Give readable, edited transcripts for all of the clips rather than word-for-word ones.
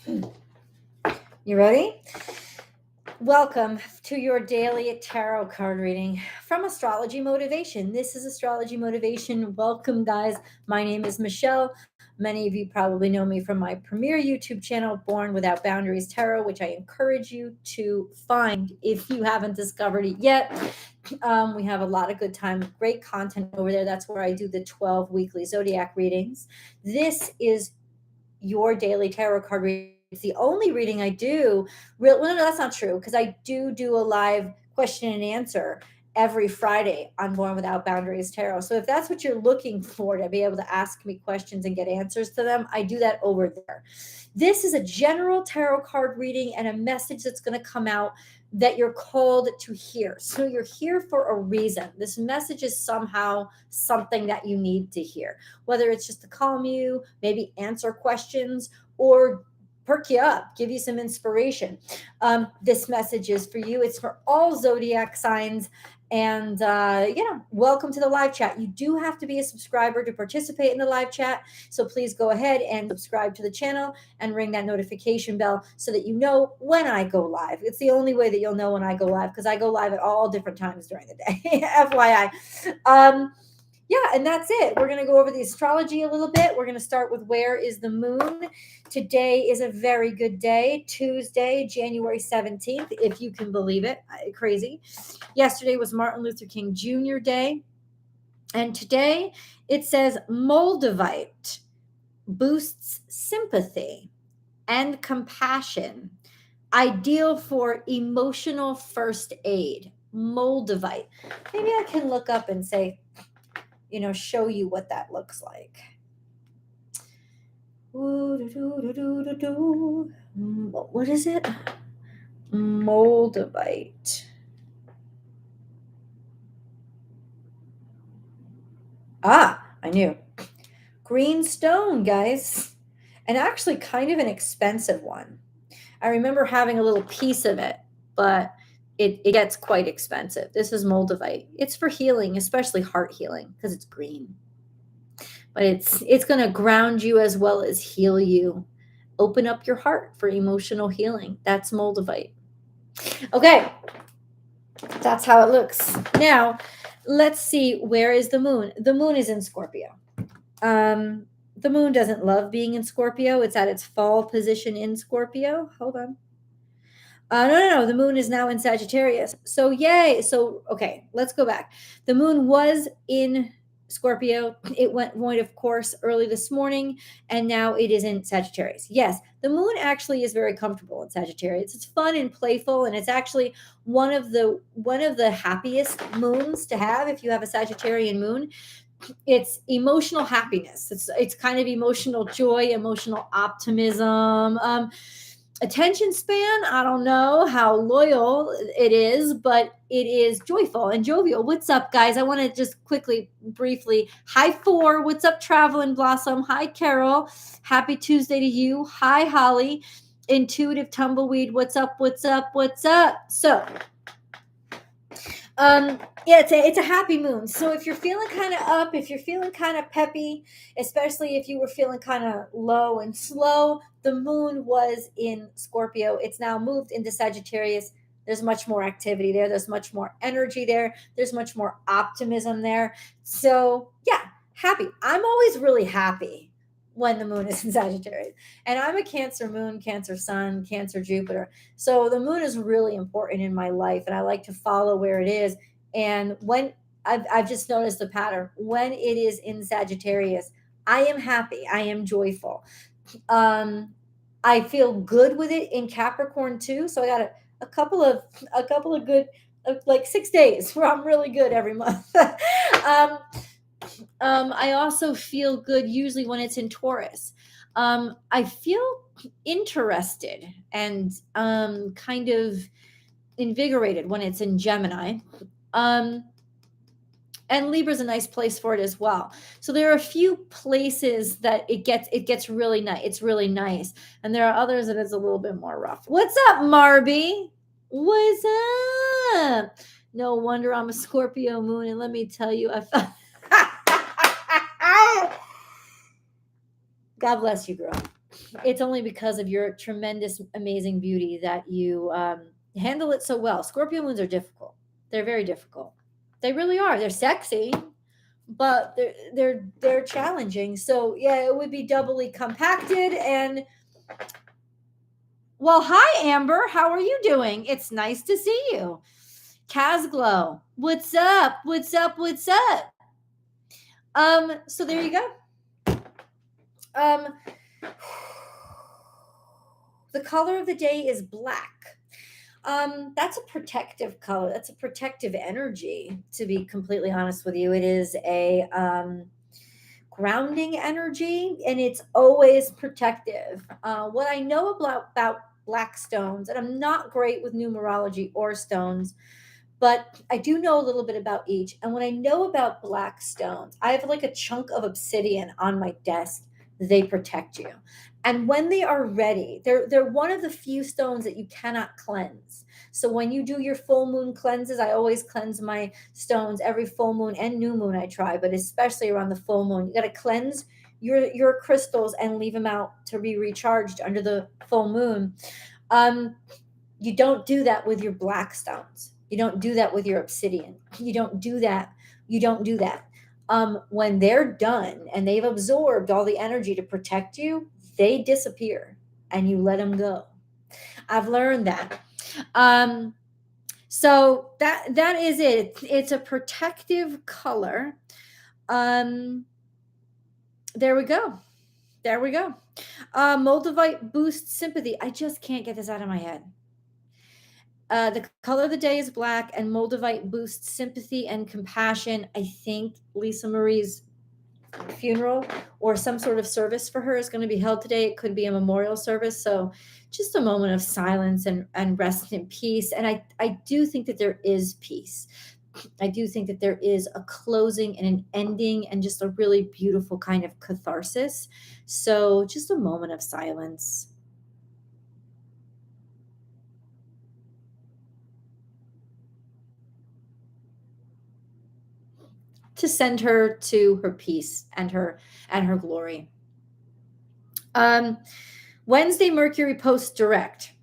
You ready? Welcome to your daily tarot card reading from Astrology Motivation. This is Astrology Motivation. Welcome, guys. My name is Michelle. Many of you probably know me from my premier YouTube channel, Born Without Boundaries Tarot, which I encourage you to find if you haven't discovered it yet. We have a lot of good time, great content over there. That's where I do the 12 weekly zodiac readings. This is your daily tarot card reading. It's the only reading I do. Well, no, that's not true because I do a live question and answer every Friday on Born Without Boundaries Tarot. So if that's what you're looking for to be able to ask me questions and get answers to them, I do that over there. This is a general tarot card reading and a message that's going to come out that you're called to hear. So you're here for a reason. This message is somehow something that you need to hear, whether it's just to calm you, maybe answer questions, or perk you up, give you some inspiration. This message is for you. It's for all zodiac signs. And, welcome to the live chat. You do have to be a subscriber to participate in the live chat. So please go ahead and subscribe to the channel and ring that notification bell so that you know when I go live. It's the only way that you'll know when I go live because I go live at all different times during the day. FYI. And that's it. We're going to go over the astrology a little bit. We're going to start with where is the moon. Today is a very good day, Tuesday, January 17th, if you can believe it. Crazy. Yesterday was Martin Luther King Jr. Day. And today it says Moldavite boosts sympathy and compassion, ideal for emotional first aid. Moldavite. Maybe I can look up and say, show you what that looks like. What is it? Moldavite. I knew. Green stone, guys. And actually kind of an expensive one. I remember having a little piece of it, but it gets quite expensive. This is Moldavite. It's for healing, especially heart healing, because it's green. But it's going to ground you as well as heal you. Open up your heart for emotional healing. That's Moldavite. Okay. That's how it looks. Now, let's see, where is the moon? The moon is in Scorpio. The moon doesn't love being in Scorpio. It's at its fall position in Scorpio. Hold on. No. The moon is now in Sagittarius. So yay. So, okay, let's go back. The moon was in Scorpio. It went void, of course, early this morning, and now it is in Sagittarius. Yes, the moon actually is very comfortable in Sagittarius. It's fun and playful, and it's actually one of the happiest moons to have if you have a Sagittarian moon. It's emotional happiness. It's kind of emotional joy, emotional optimism. Attention span, I don't know how loyal it is, but it is joyful and jovial. What's up, guys? I want to just quickly, briefly, hi, Four. What's up, Traveling Blossom? Hi, Carol. Happy Tuesday to you. Hi, Holly. Intuitive Tumbleweed. What's up? What's up? What's up? So, it's a happy moon. So if you're feeling kind of up, if you're feeling kind of peppy, especially if you were feeling kind of low and slow, the moon was in Scorpio. It's now moved into Sagittarius. There's much more activity there. There's much more energy there. There's much more optimism there. So yeah, happy. I'm always really happy when the moon is in Sagittarius. And I'm a Cancer moon, Cancer sun, Cancer Jupiter. So the moon is really important in my life, and I like to follow where it is. And when I've just noticed the pattern, when it is in Sagittarius, I am happy. I am joyful. I feel good with it in Capricorn too. So I got a couple of good, like 6 days where I'm really good every month. I also feel good usually when it's in Taurus. I feel interested and kind of invigorated when it's in Gemini. And Libra's a nice place for it as well. So there are a few places that it gets really nice. It's really nice. And there are others that it's a little bit more rough. What's up, Marby? What's up? No wonder I'm a Scorpio moon. And let me tell you, I felt God bless you, girl. it's only because of your tremendous, amazing beauty that you handle it so well. Scorpio moons are difficult. They're very difficult. They really are. They're sexy, but they're challenging. So yeah, it would be doubly compacted. And well, hi Amber, how are you doing? It's nice to see you. Casglow, what's up? What's up? What's up? So there you go. The color of the day is black. That's a protective color. That's a protective energy, to be completely honest with you. It is a grounding energy, and it's always protective. What I know about black stones, and I'm not great with numerology or stones, but I do know a little bit about each. And what I know about black stones, I have like a chunk of obsidian on my desk. They protect you. And when they are ready, they're one of the few stones that you cannot cleanse. So when you do your full moon cleanses, I always cleanse my stones every full moon and new moon I try, but especially around the full moon. You got to cleanse your crystals and leave them out to be recharged under the full moon. You don't do that with your black stones. You don't do that with your obsidian. You don't do that. You don't do that. When they're done and they've absorbed all the energy to protect you, they disappear and you let them go. I've learned that. So that is it. It's a protective color. There we go. There we go. Moldavite boosts sympathy. I just can't get this out of my head. The color of the day is black, and Moldavite boosts sympathy and compassion. I think Lisa Marie's funeral or some sort of service for her is going to be held today. It could be a memorial service. So just a moment of silence and rest in peace. And I do think that there is peace. I do think that there is a closing and an ending and just a really beautiful kind of catharsis. So just a moment of silence. To send her to her peace and her glory. Wednesday, Mercury posts direct.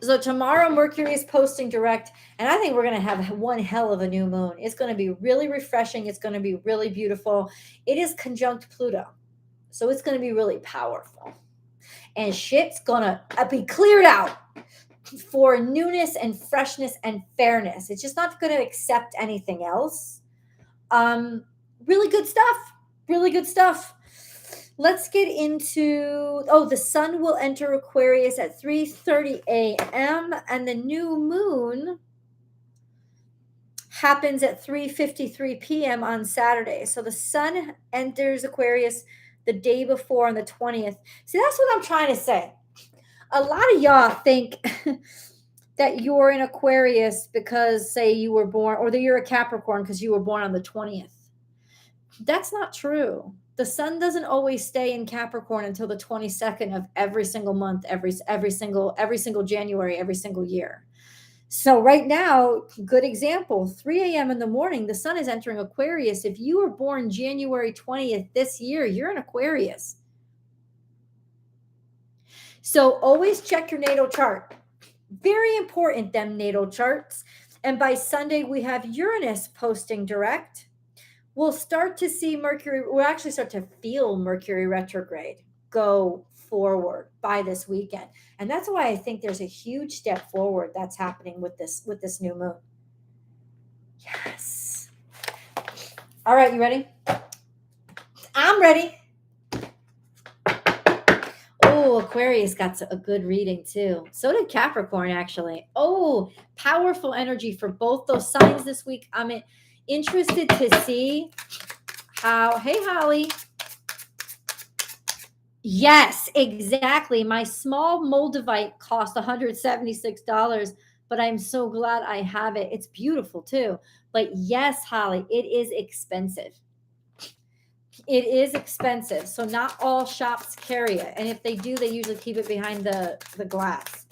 So tomorrow, Mercury is posting direct, and I think we're going to have one hell of a new moon. It's going to be really refreshing. It's going to be really beautiful. It is conjunct Pluto, so it's going to be really powerful, and shit's going to be cleared out for newness and freshness and fairness. It's just not going to accept anything else. Really good stuff. Really good stuff. Let's get into, the sun will enter Aquarius at 3:30 a.m. and the new moon happens at 3:53 p.m. on Saturday. So the sun enters Aquarius the day before on the 20th. See, that's what I'm trying to say. A lot of y'all think that you're in Aquarius because, say, you were born, or that you're a Capricorn because you were born on the 20th. That's not true. The sun doesn't always stay in Capricorn until the 22nd of every single month, every single January, every single year. So right now, good example, 3 a.m. in the morning, the sun is entering Aquarius. If you were born January 20th this year, you're in Aquarius. So always check your natal chart. Very important, them natal charts. And by Sunday, we have Uranus posting direct. We'll start to see Mercury, we'll actually start to feel Mercury retrograde go forward by this weekend. And that's why I think there's a huge step forward that's happening with this new moon. Yes. All right, you ready? I'm ready. Oh, Aquarius got a good reading too. So did Capricorn, actually. Oh, powerful energy for both those signs this week. I'm interested to see how, hey, Holly. Yes, exactly. My small Moldavite cost $176, but I'm so glad I have it. It's beautiful too. But yes, Holly, it is expensive. It is expensive. So not all shops carry it. And if they do, they usually keep it behind the glass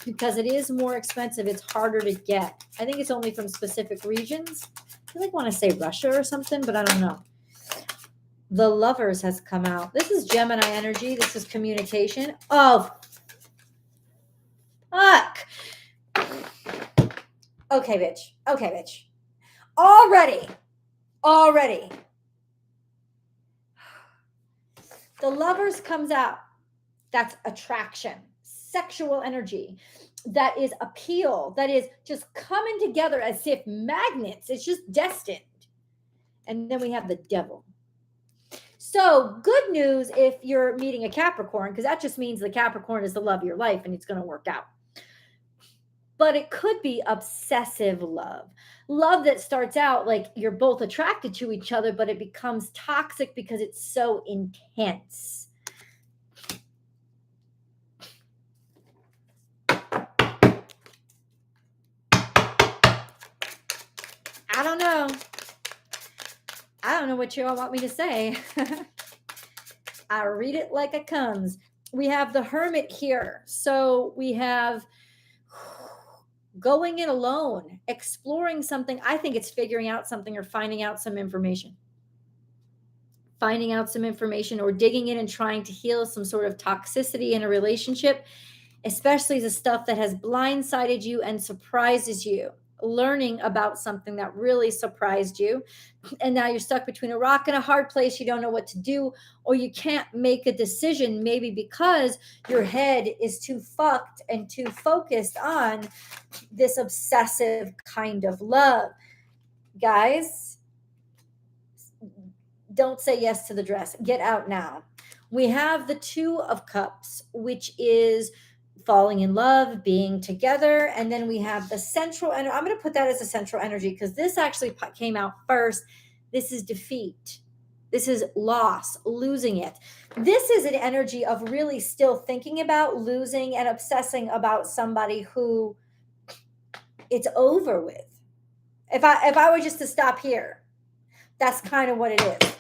because it is more expensive. It's harder to get. I think it's only from specific regions. I want to say Russia or something, but I don't know. The Lovers has come out. This is Gemini energy. This is communication. Oh, fuck. Okay, bitch. Okay, bitch. Already. The Lovers comes out. That's attraction, sexual energy. That is appeal. That is just coming together as if magnets. It's just destined. And then we have the Devil. So good news if you're meeting a Capricorn, because that just means the Capricorn is the love of your life and it's going to work out. But it could be obsessive love. Love that starts out like you're both attracted to each other, but it becomes toxic because it's so intense. I don't know. I don't know what you all want me to say. I read it like it comes. We have the Hermit here. So we have going it alone, exploring something. I think it's figuring out something or finding out some information. Finding out some information or digging in and trying to heal some sort of toxicity in a relationship, especially the stuff that has blindsided you and surprises you. Learning about something that really surprised you, and now you're stuck between a rock and a hard place. You don't know what to do, or you can't make a decision, maybe because your head is too fucked and too focused on this obsessive kind of love. Guys, don't say yes to the dress. Get out now. We have the Two of Cups, which is falling in love, being together. And then we have the central energy. I'm going to put that as a central energy because this actually came out first. This is defeat. This is loss, losing it. This is an energy of really still thinking about losing and obsessing about somebody who it's over with. If I were just to stop here, that's kind of what it is.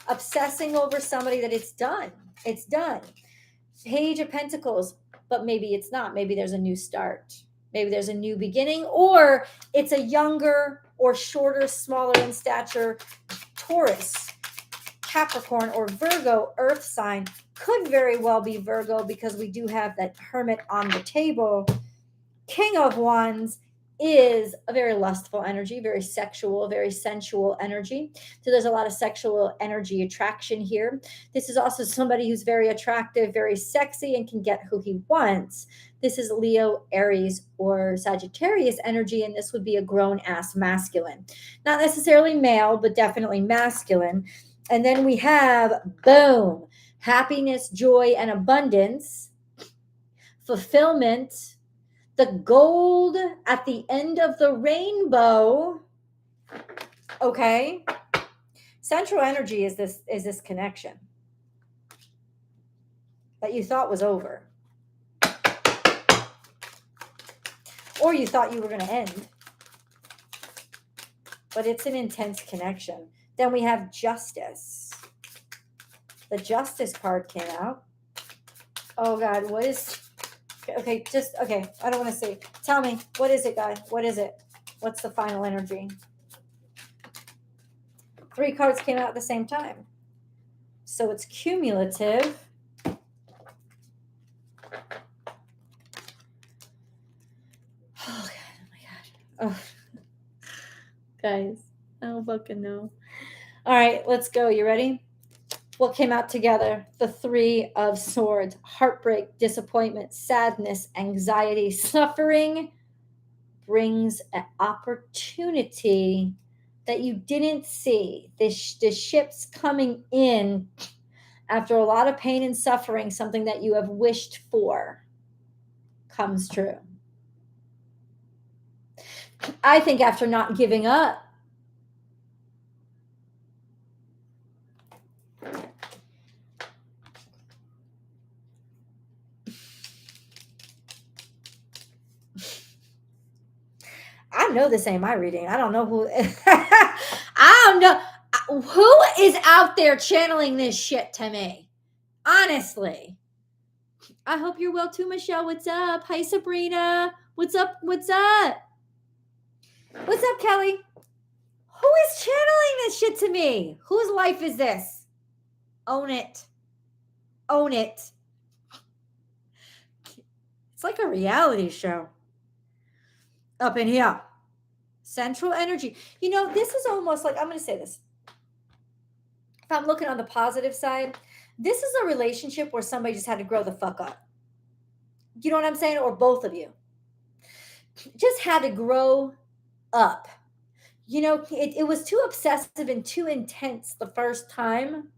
Obsessing over somebody that it's done. It's done. Page of Pentacles, but maybe it's not. Maybe there's a new start. Maybe there's a new beginning, or it's a younger or shorter, smaller in stature Taurus, Capricorn, or Virgo earth sign. Could very well be Virgo because we do have that Hermit on the table. King of Wands is a very lustful energy, very sexual, very sensual energy. So there's a lot of sexual energy attraction here. This is also somebody who's very attractive, very sexy, and can get who he wants. This is Leo, Aries, or Sagittarius energy, and this would be a grown-ass masculine. Not necessarily male, but definitely masculine. And then we have, boom, happiness, joy, and abundance, fulfillment, the gold at the end of the rainbow. Okay. Central energy is this connection that you thought was over. Or you thought you were going to end. But it's an intense connection. Then we have Justice. The Justice card came out. Oh God, what is... Okay, I don't want to say. Tell me, what is it, guy? What is it? What's the final energy? 3 cards came out at the same time. So it's cumulative. Oh, God, oh my God. Oh. Guys, I don't fucking know. All right, let's go. You ready? What came out together? The 3 of Swords, heartbreak, disappointment, sadness, anxiety, suffering brings an opportunity that you didn't see. The ship's coming in after a lot of pain and suffering. Something that you have wished for comes true. I think after not giving up, I know this ain't my reading. I don't know who. I don't know who is out there channeling this shit to me. Honestly, I hope you're well too, Michelle. What's up? Hi, Sabrina. What's up? What's up? What's up, Kelly? Who is channeling this shit to me? Whose life is this? Own it. Own it. It's like a reality show up in here. Central energy. You know, this is almost like, I'm going to say this. If I'm looking on the positive side, this is a relationship where somebody just had to grow the fuck up. You know what I'm saying? Or both of you just had to grow up. You know, it was too obsessive and too intense the first time,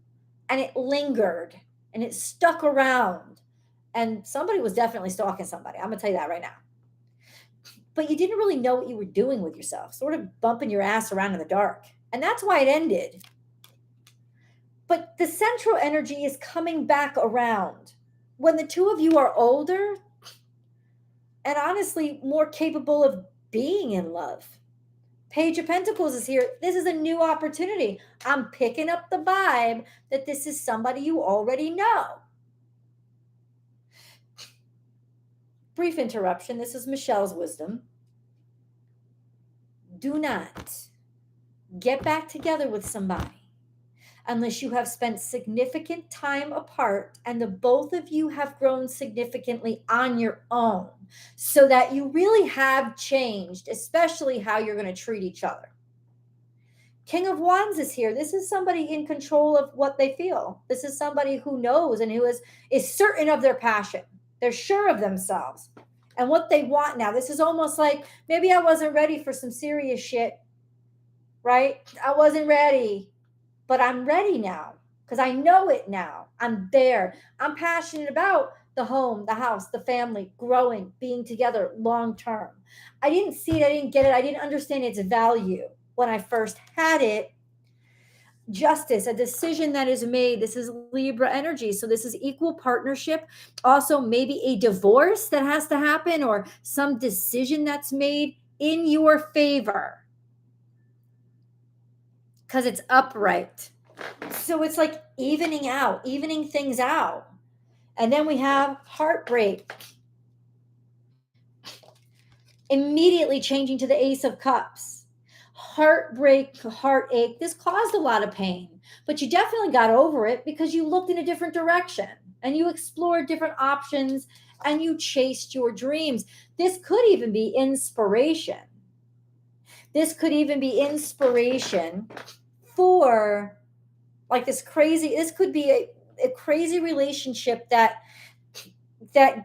and it lingered and it stuck around. And somebody was definitely stalking somebody. I'm going to tell you that right now. But you didn't really know what you were doing with yourself, sort of bumping your ass around in the dark. And that's why it ended. But the central energy is coming back around. When the two of you are older and honestly more capable of being in love. Page of Pentacles is here. This is a new opportunity. I'm picking up the vibe that this is somebody you already know. Brief interruption. This is Michelle's wisdom. Do not get back together with somebody unless you have spent significant time apart and the both of you have grown significantly on your own so that you really have changed, especially how you're going to treat each other. King of Wands is here. This is somebody in control of what they feel. This is somebody who knows and who is certain of their passion. They're sure of themselves and what they want now. This is almost like, maybe I wasn't ready for some serious shit, right? I wasn't ready. But I'm ready now because I know it now. I'm there. I'm passionate about the home, the house, the family, growing, being together long term. I didn't see it. I didn't get it. I didn't understand its value when I first had it. Justice, a decision that is made. This is Libra energy. So this is equal partnership. Also, maybe a divorce that has to happen or some decision that's made in your favor. Because it's upright. So it's like evening things out. And then we have heartbreak. Immediately changing to the Ace of Cups. Heartbreak, heartache. This caused a lot of pain, but you definitely got over it because you looked in a different direction and you explored different options and you chased your dreams. This could even be inspiration. This could even be inspiration for like this could be a crazy relationship that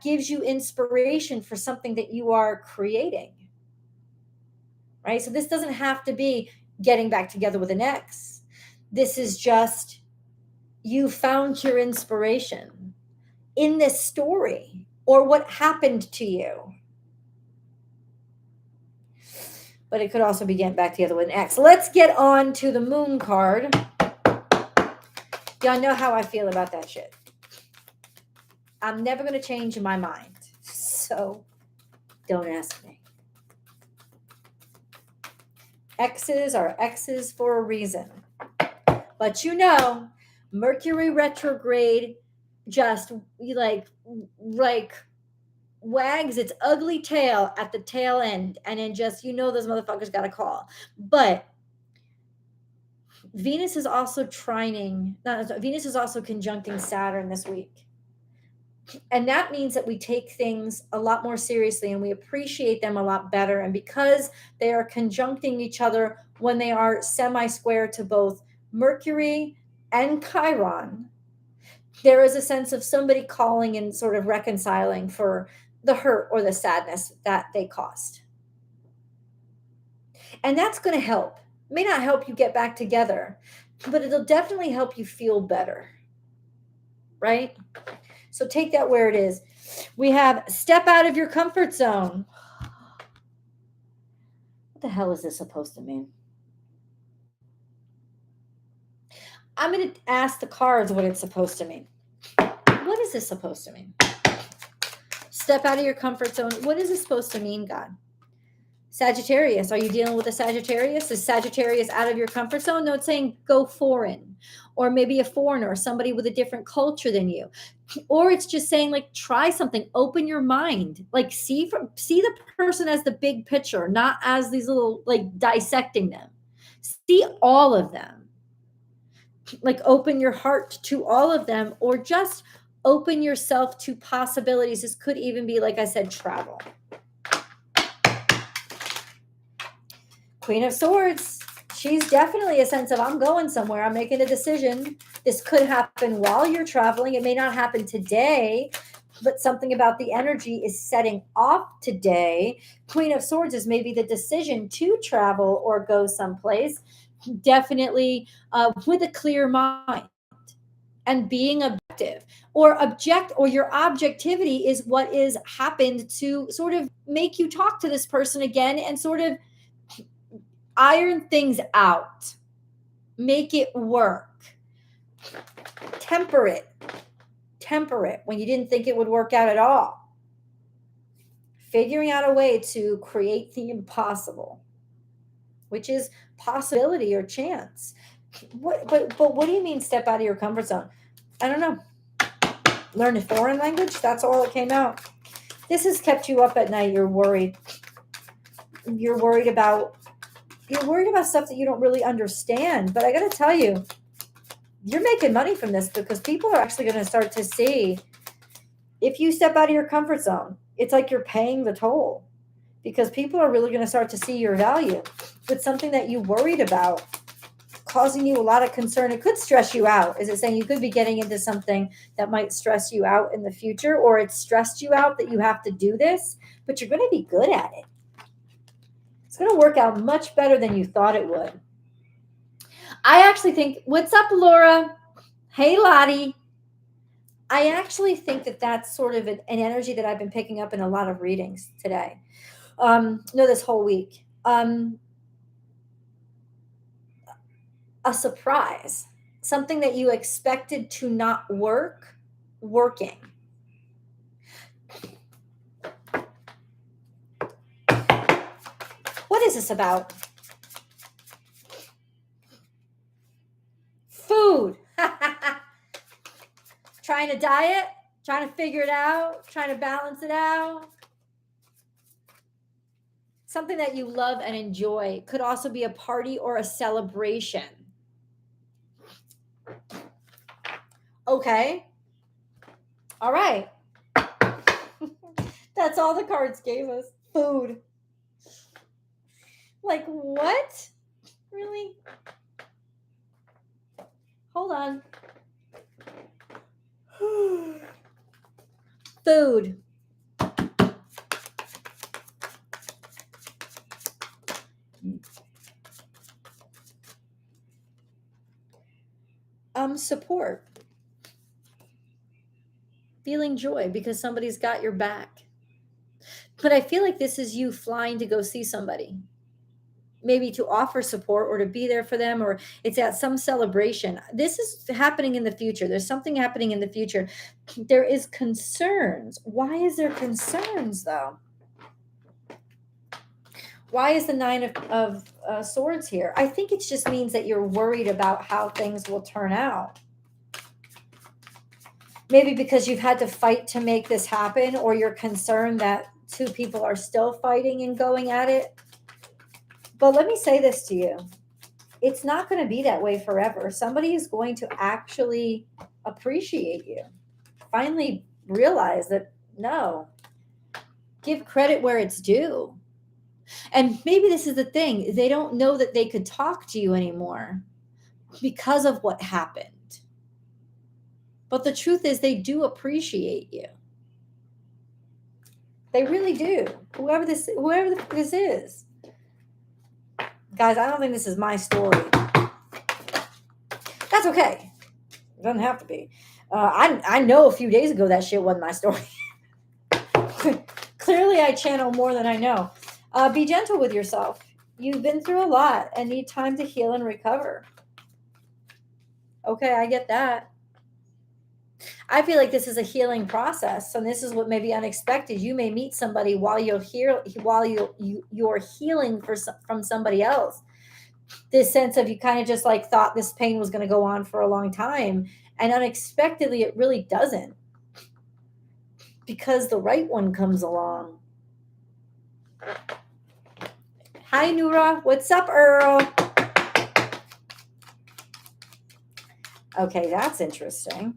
gives you inspiration for something that you are creating. Right? So this doesn't have to be getting back together with an ex. This is just you found your inspiration in this story or what happened to you. But it could also be getting back together with an ex. Let's get on to the Moon card. Y'all know how I feel about that shit. I'm never going to change my mind. So don't ask me. Exes are exes for a reason. But you know, Mercury retrograde just like wags its ugly tail at the tail end. And then just, you know, those motherfuckers got a call. But Venus is also Venus is also conjuncting Saturn this week. And that means that we take things a lot more seriously and we appreciate them a lot better. And because they are conjuncting each other when they are semi-square to both Mercury and Chiron, there is a sense of somebody calling and sort of reconciling for the hurt or the sadness that they caused. And that's going to help. It may not help you get back together, but it'll definitely help you feel better. Right? So take that where it is. We have step out of your comfort zone. What the hell is this supposed to mean? I'm going to ask the cards what it's supposed to mean. What is this supposed to mean? Step out of your comfort zone. What is this supposed to mean, God? Sagittarius, are you dealing with a Sagittarius? Is Sagittarius out of your comfort zone? No, it's saying go foreign, or maybe a foreigner, somebody with a different culture than you. Or it's just saying like, try something, open your mind, like see the person as the big picture, not as these little, like dissecting them. See all of them. Like open your heart to all of them, or just open yourself to possibilities. This could even be, like I said, travel. Queen of Swords. She's definitely a sense of, I'm going somewhere. I'm making a decision. This could happen while you're traveling. It may not happen today, but something about the energy is setting off today. Queen of Swords is maybe the decision to travel or go someplace. Definitely with a clear mind and being objective, or your objectivity is what is happened to sort of make you talk to this person again and sort of iron things out, make it work, temper it when you didn't think it would work out at all, figuring out a way to create the impossible, which is possibility or chance. But what do you mean step out of your comfort zone? I don't know. Learn a foreign language? That's all that came out. This has kept you up at night. You're worried. You're worried about stuff that you don't really understand. But I got to tell you, you're making money from this, because people are actually going to start to see, if you step out of your comfort zone, it's like you're paying the toll, because people are really going to start to see your value. But something that you worried about, causing you a lot of concern, it could stress you out. Is it saying you could be getting into something that might stress you out in the future, or it's stressed you out that you have to do this, but you're going to be good at it. It's going to work out much better than you thought it would. I actually think, what's up, Laura? Hey, Lottie. I actually think that that's sort of an energy that I've been picking up in a lot of readings today. This whole week. A surprise, something that you expected to not work, working. What is this about? Food. Trying to diet, trying to figure it out, trying to balance it out. Something that you love and enjoy. Could also be a party or a celebration. Okay. All right. That's all the cards gave us. Food. Like, what? Really? Hold on. Food. Support. Feeling joy because somebody's got your back. But I feel like this is you flying to go see somebody. Maybe to offer support or to be there for them, or it's at some celebration. This is happening in the future. There's something happening in the future. There is concerns. Why is there concerns, though? Why is the Nine of Swords here? I think it just means that you're worried about how things will turn out. Maybe because you've had to fight to make this happen, or you're concerned that two people are still fighting and going at it. But let me say this to you. It's not going to be that way forever. Somebody is going to actually appreciate you. Finally realize that, no, give credit where it's due. And maybe this is the thing. They don't know that they could talk to you anymore because of what happened. But the truth is, they do appreciate you. They really do. Whoever this is. Guys, I don't think this is my story. That's okay. It doesn't have to be. I know a few days ago that shit wasn't my story. Clearly, I channel more than I know. Be gentle with yourself. You've been through a lot and need time to heal and recover. Okay, I get that. I feel like this is a healing process, and this is what may be unexpected. You may meet somebody while you're healing from somebody else. This sense of you kind of just like thought this pain was going to go on for a long time, and unexpectedly it really doesn't, because the right one comes along. Hi, Noura. What's up, Earl? Okay, that's interesting.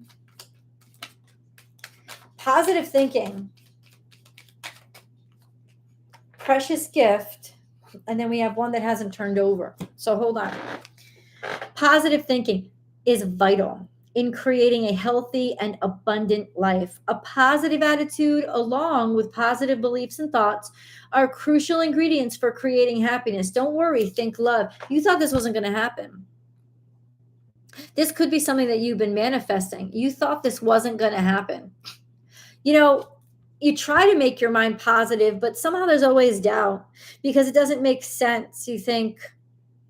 Positive thinking, precious gift, and then we have one that hasn't turned over. So hold on. Positive thinking is vital in creating a healthy and abundant life. A positive attitude, along with positive beliefs and thoughts, are crucial ingredients for creating happiness. Don't worry, think love. You thought this wasn't going to happen. This could be something that you've been manifesting. You thought this wasn't going to happen. You know, you try to make your mind positive, but somehow there's always doubt because it doesn't make sense. You think,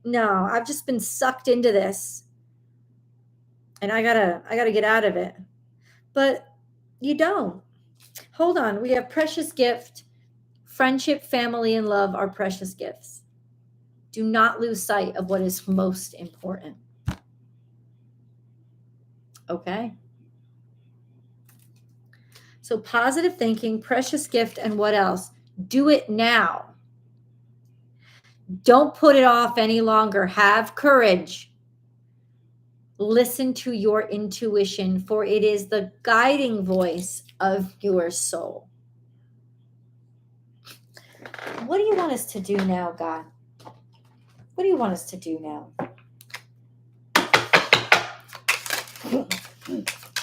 no, I've just been sucked into this and I gotta get out of it. But you don't. Hold on. We have precious gift. Friendship, family, and love are precious gifts. Do not lose sight of what is most important. Okay. So positive thinking, precious gift, and what else? Do it now. Don't put it off any longer. Have courage. Listen to your intuition, for it is the guiding voice of your soul. What do you want us to do now, God? What do you want us to do now?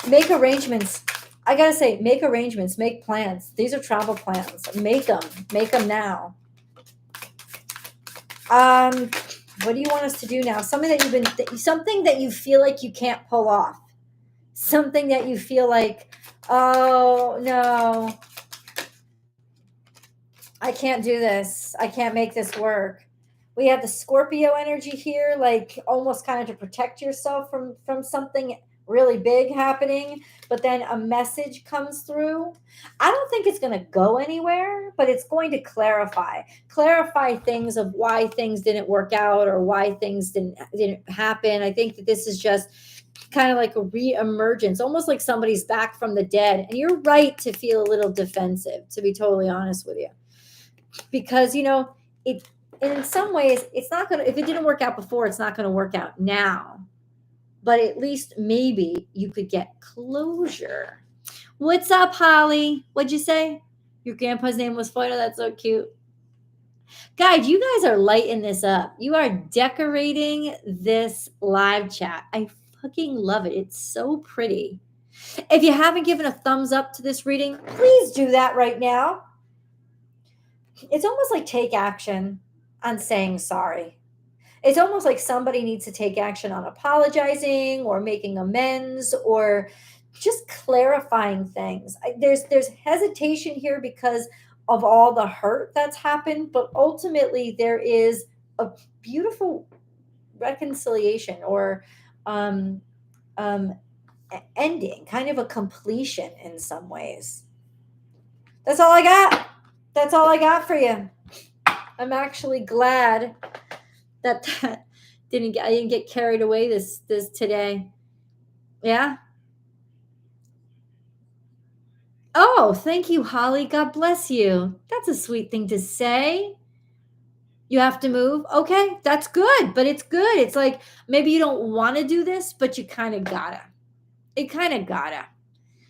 Make arrangements. I gotta say, make arrangements, make plans. These are travel plans. Make them now. What do you want us to do now? Something that you feel like you can't pull off. Something that you feel like, oh no, I can't do this. I can't make this work. We have the Scorpio energy here, like almost kind of to protect yourself from something really big happening, but then a message comes through. I don't think it's going to go anywhere, but it's going to clarify things of why things didn't work out or why things didn't happen. I think that this is just kind of like a re-emergence, almost like somebody's back from the dead. And you're right to feel a little defensive, to be totally honest with you, because it in some ways it's not going to, if it didn't work out before, it's not going to work out now. But at least maybe you could get closure. What's up, Holly? What'd you say? Your grandpa's name was Fido. That's so cute. Guys, you guys are lighting this up. You are decorating this live chat. I fucking love it. It's so pretty. If you haven't given a thumbs up to this reading, please do that right now. It's almost like take action on saying sorry. It's almost like somebody needs to take action on apologizing or making amends or just clarifying things. There's hesitation here because of all the hurt that's happened, but ultimately there is a beautiful reconciliation or ending, kind of a completion in some ways. That's all I got. That's all I got for you. I'm actually glad that I didn't get carried away this today. Yeah. Oh, thank you, Holly. God bless you. That's a sweet thing to say. You have to move. Okay, that's good, but it's good. It's like maybe you don't want to do this, but you kind of gotta. It kind of gotta.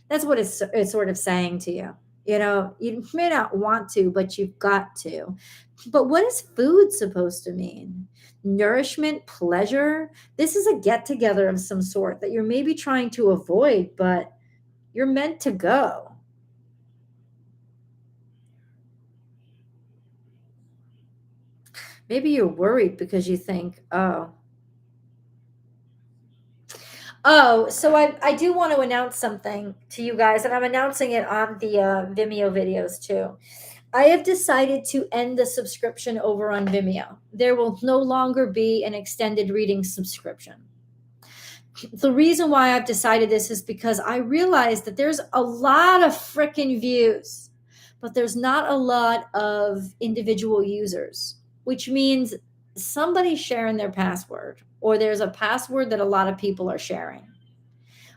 That's what it's sort of saying to you. You may not want to, but you've got to. But what is food supposed to mean? Nourishment, pleasure. This is a get together of some sort that you're maybe trying to avoid, but you're meant to go. Maybe you're worried because you think, oh, so I do want to announce something to you guys, and I'm announcing it on the Vimeo videos too. I have decided to end the subscription over on Vimeo. There will no longer be an extended reading subscription. The reason why I've decided this is because I realized that there's a lot of freaking views, but there's not a lot of individual users, which means somebody's sharing their password, or there's a password that a lot of people are sharing,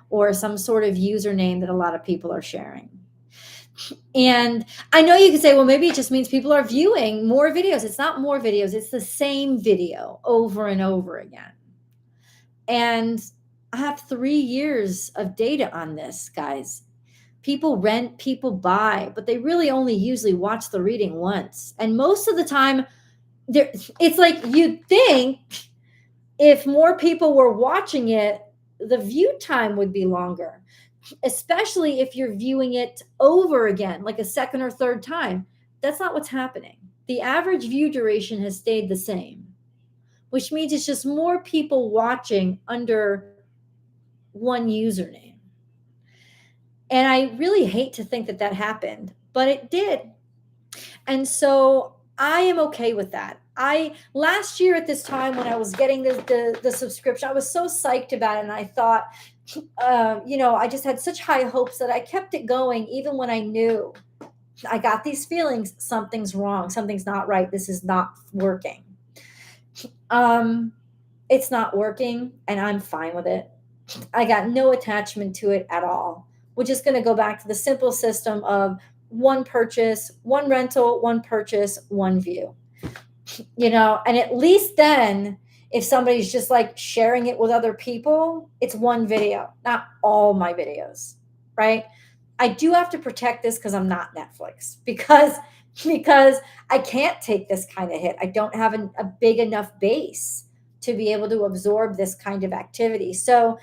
or some sort of username that a lot of people are sharing. And I know you could say, well, maybe it just means people are viewing more videos. It's not more videos. It's the same video over and over again. And I have 3 years of data on this, guys. People rent, people buy, but they really only usually watch the reading once. And most of the time, it's like you'd think if more people were watching it, the view time would be longer, especially if you're viewing it over again, like a second or third time. That's not what's happening. The average view duration has stayed the same, which means it's just more people watching under one username. And I really hate to think that that happened, but it did. And so I am okay with that. I last year at this time when I was getting the subscription, I was so psyched about it, and I thought, I just had such high hopes that I kept it going, even when I knew I got these feelings, something's wrong, something's not right, this is not working. It's not working, and I'm fine with it. I got no attachment to it at all. We're just going to go back to the simple system of one purchase, one rental, one purchase, one view. And at least then, if somebody's just like sharing it with other people, it's one video, not all my videos, right? I do have to protect this because I'm not Netflix, because I can't take this kind of hit. I don't have a big enough base to be able to absorb this kind of activity. So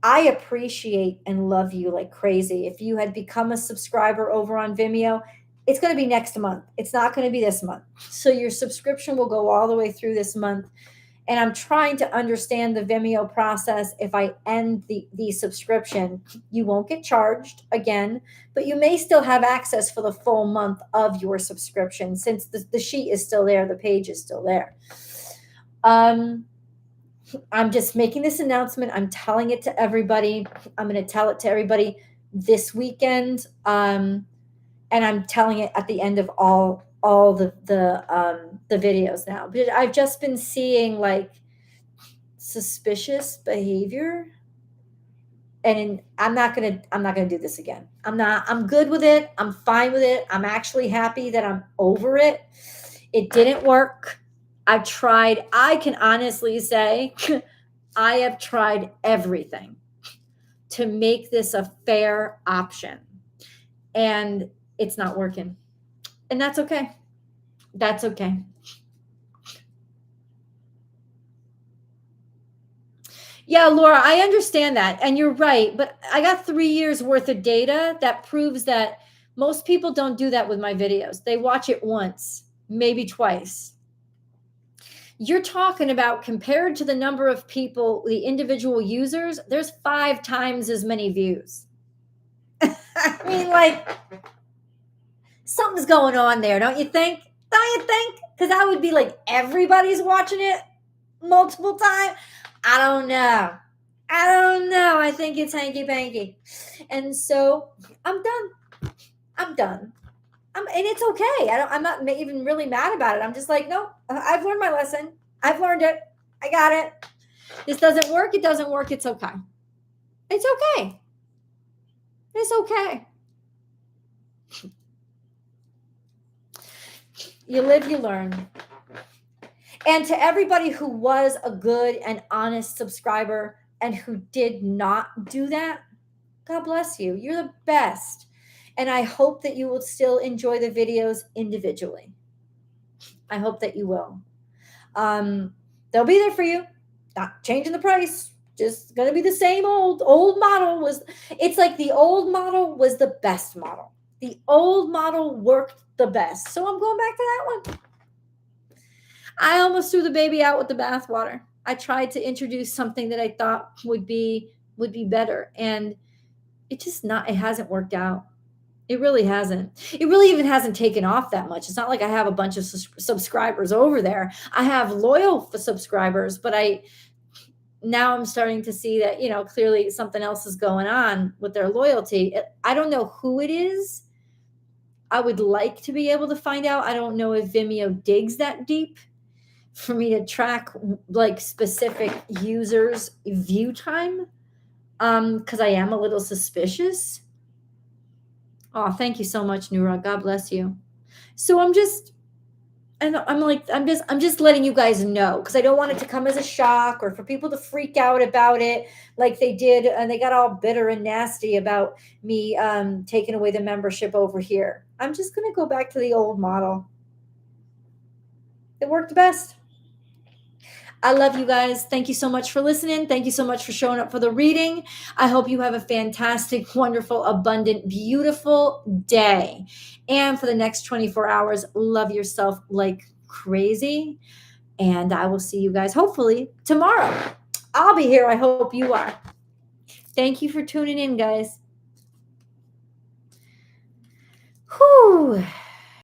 I appreciate and love you like crazy. If you had become a subscriber over on Vimeo, it's going to be next month. It's not going to be this month. So your subscription will go all the way through this month. And I'm trying to understand the Vimeo process. If I end the subscription, you won't get charged again, but you may still have access for the full month of your subscription, since the sheet is still there, the page is still there. I'm just making this announcement. I'm telling it to everybody. I'm going to tell it to everybody this weekend. And I'm telling it at the end of all the videos now. But I've just been seeing like suspicious behavior, and I'm not gonna do this again. I'm good with it. I'm fine with it. I'm actually happy that I'm over it. It didn't work. I've tried. I can honestly say I have tried everything to make this a fair option, and it's not working. And that's okay. That's okay. Yeah, Laura, I understand that. And you're right. But I got 3 years worth of data that proves that most people don't do that with my videos. They watch it once, maybe twice. You're talking about, compared to the number of people, the individual users, there's 5 times as many views. I mean, like, something's going on there, don't you think? Don't you think? Because I would be like, everybody's watching it multiple times. I don't know. I think it's hanky panky. And so I'm done. And it's okay. I'm not even really mad about it. I'm just like, no, I've learned my lesson. I've learned it. I got it. This doesn't work. It doesn't work. It's okay. It's okay. It's okay. You live, you learn. And to everybody who was a good and honest subscriber and who did not do that, God bless you. You're the best. And I hope that you will still enjoy the videos individually. I hope that you will. They'll be there for you. Not changing the price. Just going to be the same old model. It's like the old model was the best model. The old model worked the best. So I'm going back to that one. I almost threw the baby out with the bathwater. I tried to introduce something that I thought would be better, and it hasn't worked out. It really hasn't. It really even hasn't taken off that much. It's not like I have a bunch of subscribers over there. I have loyal subscribers, but now I'm starting to see that, clearly something else is going on with their loyalty. I don't know who it is. I would like to be able to find out. I don't know if Vimeo digs that deep for me to track like specific users' view time, because I am a little suspicious. Oh, thank you so much, Nura. God bless you. So I'm just And I'm like, I'm just letting you guys know, because I don't want it to come as a shock or for people to freak out about it like they did, and they got all bitter and nasty about me taking away the membership over here. I'm just going to go back to the old model. It worked best. I love you guys. Thank you so much for listening. Thank you so much for showing up for the reading. I hope you have a fantastic, wonderful, abundant, beautiful day. And for the next 24 hours, love yourself like crazy. And I will see you guys hopefully tomorrow. I'll be here. I hope you are. Thank you for tuning in, guys. Whew.